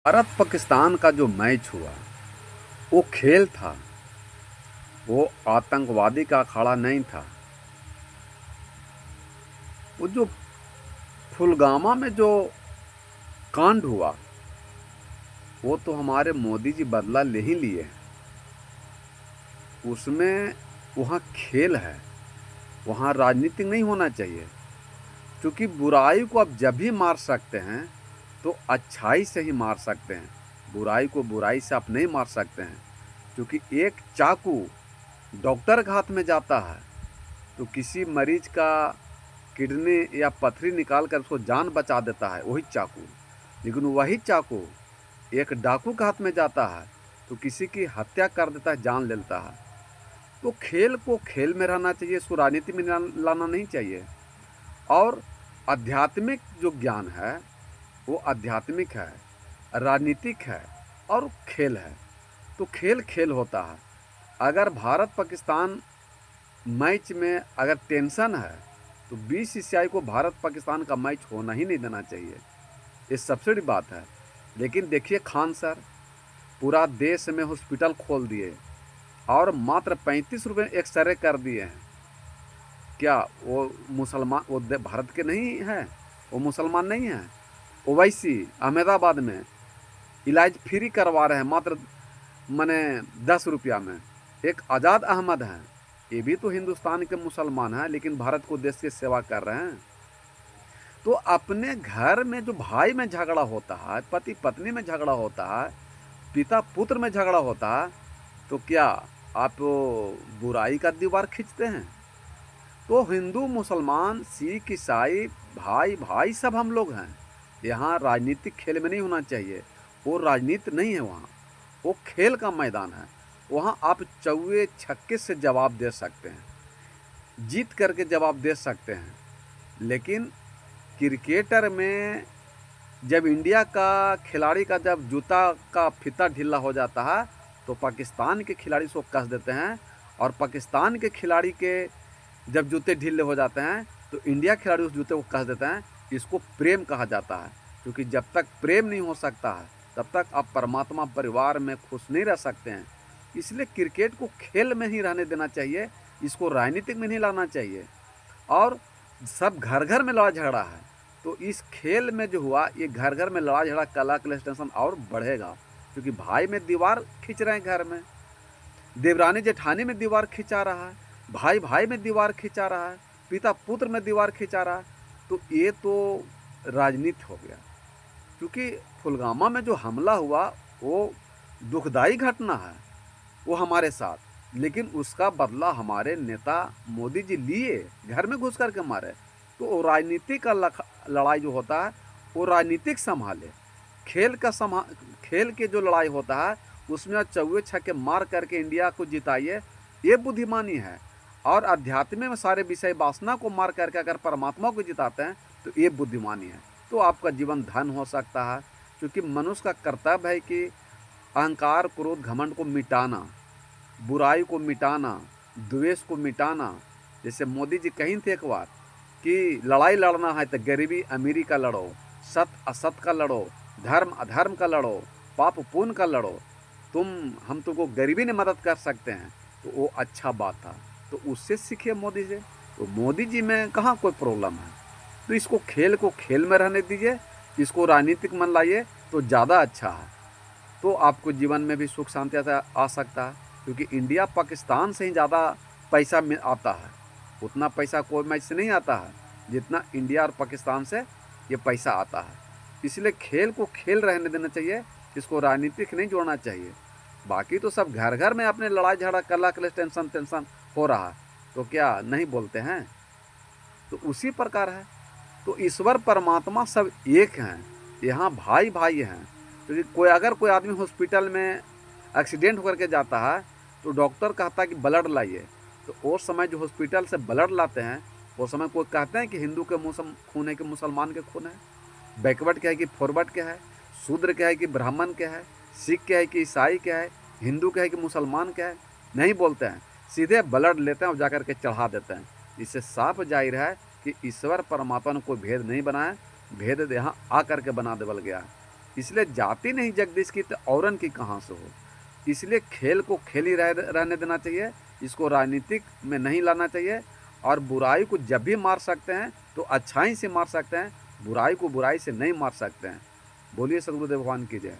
भारत पाकिस्तान का जो मैच हुआ वो खेल था। वो आतंकवादी का अखाड़ा नहीं था। वो जो फुलगामा में जो कांड हुआ वो तो हमारे मोदी जी बदला ले ही लिए हैं। उसमें वहाँ खेल है, वहाँ राजनीति नहीं होना चाहिए। क्योंकि बुराई को आप जब भी मार सकते हैं तो अच्छाई से ही मार सकते हैं। बुराई को बुराई से आप नहीं मार सकते हैं। क्योंकि एक चाकू डॉक्टर के हाथ में जाता है तो किसी मरीज का किडनी या पथरी निकाल कर उसको जान बचा देता है वही चाकू। लेकिन वही चाकू एक डाकू के हाथ में जाता है तो किसी की हत्या कर देता है, जान ले लेता है। तो खेल को खेल में रहना चाहिए, इसको राजनीति में लाना नहीं चाहिए। और आध्यात्मिक जो ज्ञान है वो आध्यात्मिक है, राजनीतिक है और खेल है। तो खेल खेल होता है। अगर भारत पाकिस्तान मैच में अगर टेंशन है तो बीसीसीआई को भारत पाकिस्तान का मैच होना ही नहीं देना चाहिए। ये सबसे बड़ी बात है। लेकिन देखिए खान सर पूरा देश में हॉस्पिटल खोल दिए और मात्र 35 रुपये एक्सरे कर दिए हैं। क्या वो मुसलमान वो भारत के नहीं है? वो मुसलमान नहीं है? ओवैसी अहमदाबाद में इलाज फ्री करवा रहे हैं मात्र मने 10 रुपया में। एक आज़ाद अहमद हैं, ये भी तो हिंदुस्तान के मुसलमान हैं लेकिन भारत को देश की सेवा कर रहे हैं। तो अपने घर में जो भाई में झगड़ा होता है, पति पत्नी में झगड़ा होता है, पिता पुत्र में झगड़ा होता है, तो क्या आप बुराई का दीवार खींचते हैं? तो हिंदू मुसलमान सिख ईसाई भाई भाई सब हम लोग हैं। यहाँ राजनीतिक खेल में नहीं होना चाहिए। वो राजनीति नहीं है, वहाँ वो खेल का मैदान है। वहाँ आप चौवे छक्के से जवाब दे सकते हैं, जीत करके जवाब दे सकते हैं। लेकिन क्रिकेटर में जब इंडिया का खिलाड़ी का जब जूता का फीता ढीला हो जाता है तो पाकिस्तान के खिलाड़ी उसको कस देते हैं। और पाकिस्तान के खिलाड़ी के जब जूते ढीले हो जाते हैं तो इंडिया खिलाड़ी उस जूते को कस देते हैं। इसको प्रेम कहा जाता है। क्योंकि जब तक प्रेम नहीं हो सकता है तब तक आप परमात्मा परिवार में खुश नहीं रह सकते हैं। इसलिए क्रिकेट को खेल में ही रहने देना चाहिए, इसको राजनीतिक में नहीं लाना चाहिए। और सब घर घर में लड़ा झगड़ा है तो इस खेल में जो हुआ ये घर घर में लड़ा झगड़ा कला कलेश टेंशन और बढ़ेगा। क्योंकि भाई में दीवार खींच रहे हैं, घर में देवरानी जेठानी में दीवार खिंचा रहा है, भाई भाई में दीवार खिंचा रहा है, पिता पुत्र में दीवार खिंचा रहा है। तो ये तो राजनीति हो गया। क्योंकि फुलगामा में जो हमला हुआ वो दुखदाई घटना है वो हमारे साथ, लेकिन उसका बदला हमारे नेता मोदी जी लिए, घर में घुस करके मारे। तो वो राजनीति का लड़ाई जो होता है वो राजनीतिक संभाले। खेल का खेल के जो लड़ाई होता है उसमें चौवे छक्के मार करके इंडिया को जिताइए, ये बुद्धिमानी है। और अध्यात्म में सारे विषय वासना को मार करके अगर परमात्मा को जिताते हैं तो ये बुद्धिमानी है। तो आपका जीवन धन हो सकता है। क्योंकि मनुष्य का कर्तव्य है कि अहंकार क्रोध घमंड को मिटाना, बुराई को मिटाना, द्वेष को मिटाना। जैसे मोदी जी कहीं थे एक बार कि लड़ाई लड़ना है तो गरीबी अमीरी का लड़ो, सत असत का लड़ो, धर्म अधर्म का लड़ो, पाप पुण्य का लड़ो। हम तुमको गरीबी ने मदद कर सकते हैं। तो वो अच्छा बात था। तो उससे सीखिए मोदी से। तो मोदी जी में कहाँ कोई प्रॉब्लम है। तो इसको खेल को खेल में रहने दीजिए, इसको राजनीतिक मन लाइए तो ज़्यादा अच्छा है। तो आपको जीवन में भी सुख शांति आ सकता है। क्योंकि इंडिया पाकिस्तान से ही ज़्यादा पैसा आता है। उतना पैसा कोई मैच से नहीं आता है जितना इंडिया और पाकिस्तान से ये पैसा आता है। इसलिए खेल को खेल रहने देना चाहिए, इसको राजनीतिक नहीं जोड़ना चाहिए। बाकी तो सब घर घर में अपने लड़ाई झगड़ा कला कलेश टेंशन टेंशन हो रहा है तो क्या नहीं बोलते हैं? तो उसी प्रकार है। तो ईश्वर परमात्मा सब एक हैं, यहाँ भाई भाई हैं। तो अगर कोई आदमी हॉस्पिटल में एक्सीडेंट होकर के जाता है तो डॉक्टर कहता है कि ब्लड लाइए। तो उस समय जो हॉस्पिटल से ब्लड लाते हैं उस समय कोई कहते हैं कि हिंदू के खून है कि मुसलमान के खून है, बैकवर्ड क्या है कि फॉरवर्ड क्या है, शूद्र क्या है कि ब्राह्मण क्या है, सिख क्या है कि ईसाई क्या है, हिंदू क्या है कि मुसलमान क्या है, नहीं बोलते हैं। सीधे ब्लड लेते हैं और जाकर के चढ़ा देते हैं। इससे साफ जाहिर है कि ईश्वर परमात्मा ने कोई भेद नहीं बनाया, भेद यहाँ आ करके बना देवल गया है। इसलिए जाति नहीं जगदीश की तो औरन की कहाँ से हो। इसलिए खेल को खेल ही रहने देना चाहिए, इसको राजनीतिक में नहीं लाना चाहिए। और बुराई को जब भी मार सकते हैं तो अच्छाई से मार सकते हैं, बुराई को बुराई से नहीं मार सकते हैं। बोलिए सदगुरुदेव भगवान की जय।